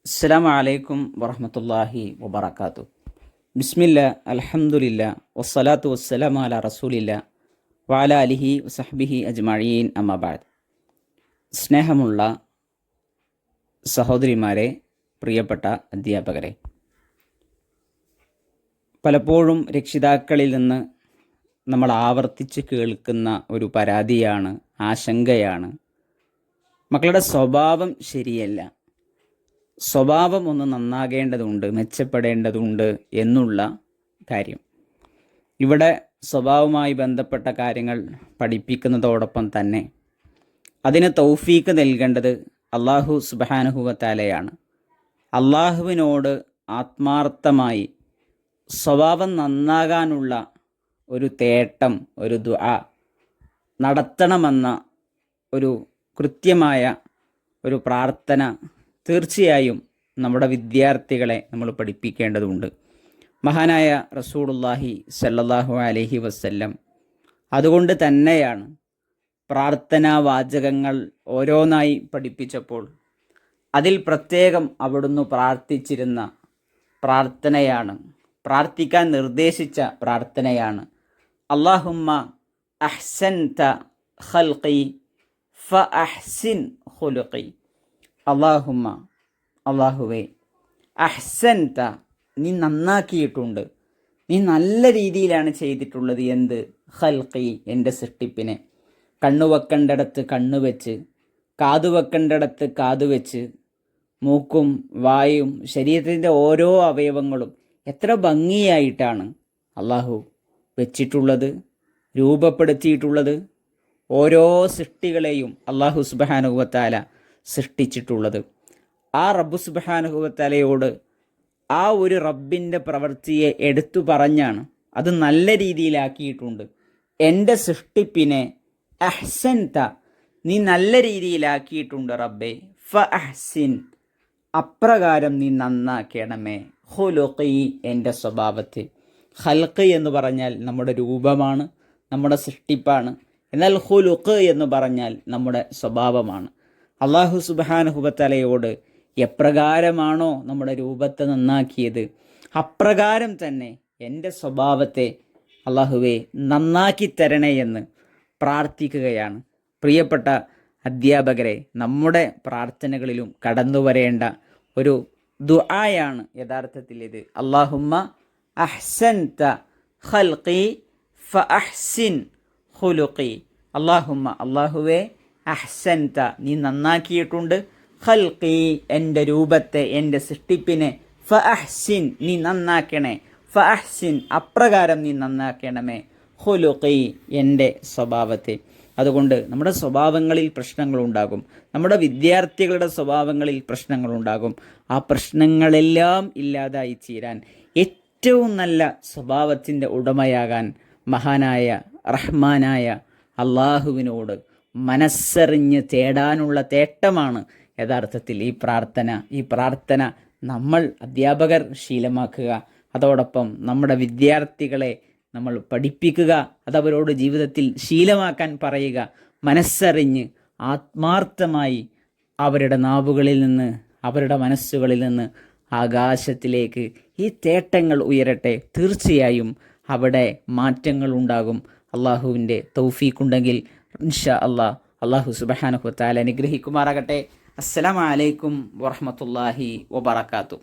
അസ്സലാമു അലൈക്കും വറഹ്മത്തുള്ളാഹി വബറകാതുഹു. ബിസ്മില്ല, അൽഹംദുലില്ല, വസ്സലാത്തു വസ്സലാമു അലാ റസൂലില്ല വഅലാ അലിഹി വസഹ്ബിഹി അജ്മഈൻ, അമ്മാ ബഅദ്. സ്നേഹമുള്ള സഹോദരിമാരെ, പ്രിയപ്പെട്ട അധ്യാപകരെ, പലപ്പോഴും രക്ഷിതാക്കളിൽ നിന്ന് നമ്മൾ ആവർത്തിച്ച് കേൾക്കുന്ന ഒരു പരാതിയാണ്, ആശങ്കയാണ്, മക്കളുടെ സ്വഭാവം ശരിയല്ല, സ്വഭാവം ഒന്ന് നന്നാകേണ്ടതുണ്ട്, മെച്ചപ്പെടേണ്ടതുണ്ട് എന്നുള്ള കാര്യം. ഇവിടെ സ്വഭാവവുമായി ബന്ധപ്പെട്ട കാര്യങ്ങൾ പഠിപ്പിക്കുന്നതോടൊപ്പം തന്നെ അതിന് തൗഫീക്ക് നൽകേണ്ടത് അള്ളാഹു സുബ്ഹാനഹു വ തആലയാണ്. അള്ളാഹുവിനോട് ആത്മാർത്ഥമായി സ്വഭാവം നന്നാകാനുള്ള ഒരു തേട്ടം, ഒരു ദുആ നടത്തണമെന്ന ഒരു കൃത്യമായ ഒരു പ്രാർത്ഥന തീർച്ചയായും നമ്മുടെ വിദ്യാർത്ഥികളെ നമ്മൾ പഠിപ്പിക്കേണ്ടതുണ്ട്. മഹാനായ റസൂലുള്ളാഹി സ്വല്ലല്ലാഹു അലൈഹി വസല്ലം അതുകൊണ്ട് തന്നെയാണ് പ്രാർത്ഥനാ വാചകങ്ങൾ ഓരോന്നായി പഠിപ്പിച്ചപ്പോൾ അതിൽ പ്രത്യേകം അവിടുന്ന് പ്രാർത്ഥിച്ചിരുന്ന പ്രാർത്ഥനയാണ്, പ്രാർത്ഥിക്കാൻ നിർദ്ദേശിച്ച പ്രാർത്ഥനയാണ് അല്ലാഹുമ്മ അഹ്സൻത ഖൽഖി ഫഅഹ്സിൻ ഖുലുഖി. അല്ലാഹുമ്മ, അല്ലാഹുവേ, അഹ്സൻത, നീ നന്നാക്കിയിട്ടുണ്ട്, നീ നല്ല രീതിയിലാണ് ചെയ്തിട്ടുള്ളത്. എന്ത്? ഖൽഖി, എൻ്റെ സൃഷ്ടിപ്പിനെ. കണ്ണുവെക്കേണ്ടിടത്ത് കണ്ണുവെച്ച്, കാതുവെക്കേണ്ടിടത്ത് കാതുവെച്ച്, മൂക്കും വായും ശരീരത്തിൻ്റെ ഓരോ അവയവങ്ങളും എത്ര ഭംഗിയായിട്ടാണ് അള്ളാഹു വെച്ചിട്ടുള്ളത്, രൂപപ്പെടുത്തിയിട്ടുള്ളത്. ഓരോ സൃഷ്ടികളെയും അള്ളാഹു സുബ്ഹാനഹു വ തആല സൃഷ്ടിച്ചിട്ടുള്ളത്. ആ റബ്ബ് സുബ്ഹാനഹു വ തആലയോട് ആ ഒരു റബ്ബിൻ്റെ പ്രവൃത്തിയെ എടുത്തു പറഞ്ഞാണ്, അത് നല്ല രീതിയിലാക്കിയിട്ടുണ്ട്. എൻ്റെ സൃഷ്ടിപ്പിനെ അഹ്സൻത, നീ നല്ല രീതിയിലാക്കിയിട്ടുണ്ട് റബ്ബേ. ഫഅഹ്സിൻ, അപ്രകാരം നീ നന്നാക്കണമേ. ഖുലുഖി, എൻ്റെ സ്വഭാവത്തെ. ഖൽഖ് എന്ന് പറഞ്ഞാൽ നമ്മുടെ രൂപമാണ്, നമ്മുടെ സൃഷ്ടിപ്പാണ്. എന്നാൽ ഖുലുഖ് എന്ന് പറഞ്ഞാൽ നമ്മുടെ സ്വഭാവമാണ്. അള്ളാഹു സുബ്ഹാനഹു വ തആലയോട് എപ്രകാരമാണോ നമ്മുടെ രൂപത്തെ നന്നാക്കിയത്, അപ്രകാരം തന്നെ എൻ്റെ സ്വഭാവത്തെ അള്ളാഹുവേ നന്നാക്കി തരണേ എന്ന് പ്രാർത്ഥിക്കുകയാണ്. പ്രിയപ്പെട്ട അധ്യാപകരെ, നമ്മുടെ പ്രാർത്ഥനകളിലും കടന്നു വരേണ്ട ഒരു ദുആയാണ് യഥാർത്ഥത്തിൽ ഇത്. അല്ലാഹുമ്മ അഹ്സൻത ഖൽഖി ഫഅഹ്സിൻ ഖുലുഖി. അല്ലാഹുമ്മ, അല്ലാഹുവേ, അഹ്സൻത, നീ നന്നാക്കിയിട്ടുണ്ട്, ഖൽഖി, എൻ്റെ രൂപത്തെ, എൻ്റെ സൃഷ്ടിപ്പിനെ, ഫഅഹ്സിൻ, നീ നന്നാക്കണേ, ഫഅഹ്സിൻ, അപ്രകാരം നീ നന്നാക്കണമേ, ഖുലുഖി, എൻ്റെ സ്വഭാവത്തെ. അതുകൊണ്ട് നമ്മുടെ സ്വഭാവങ്ങളിൽ പ്രശ്നങ്ങളുണ്ടാകും, നമ്മുടെ വിദ്യാർത്ഥികളുടെ സ്വഭാവങ്ങളിൽ പ്രശ്നങ്ങളുണ്ടാകും. ആ പ്രശ്നങ്ങളെല്ലാം ഇല്ലാതായി തീരാൻ, ഏറ്റവും നല്ല സ്വഭാവത്തിൻ്റെ ഉടമയാകാൻ മഹാനായ റഹ്മാനായ അള്ളാഹുവിനോട് മനസ്സറിഞ്ഞ് തേടാനുള്ള തേട്ടമാണ് യഥാർത്ഥത്തിൽ ഈ പ്രാർത്ഥന. ഈ പ്രാർത്ഥന നമ്മൾ അധ്യാപകർ ശീലമാക്കുക, അതോടൊപ്പം നമ്മുടെ വിദ്യാർത്ഥികളെ നമ്മൾ പഠിപ്പിക്കുക, അതവരോട് ജീവിതത്തിൽ ശീലമാക്കാൻ പറയുക. മനസ്സറിഞ്ഞ് ആത്മാർത്ഥമായി അവരുടെ നാവുകളിൽ നിന്ന്, അവരുടെ മനസ്സുകളിൽ നിന്ന് ആകാശത്തിലേക്ക് ഈ തേട്ടങ്ങൾ ഉയരട്ടെ. തീർച്ചയായും അവിടെ മാറ്റങ്ങൾ ഉണ്ടാകും. അള്ളാഹുവിൻ്റെ തൗഫീഖുണ്ടെങ്കിൽ ഇൻഷാ അള്ളാഹ് അള്ളാഹു സുബ്ഹാനഹു വ തആല അനുഗ്രഹിക്കുമാറാകട്ടെ. അസ്സലാമു അലൈക്കും വറഹ്മത്തുള്ളാഹി വബറകാതുഹു.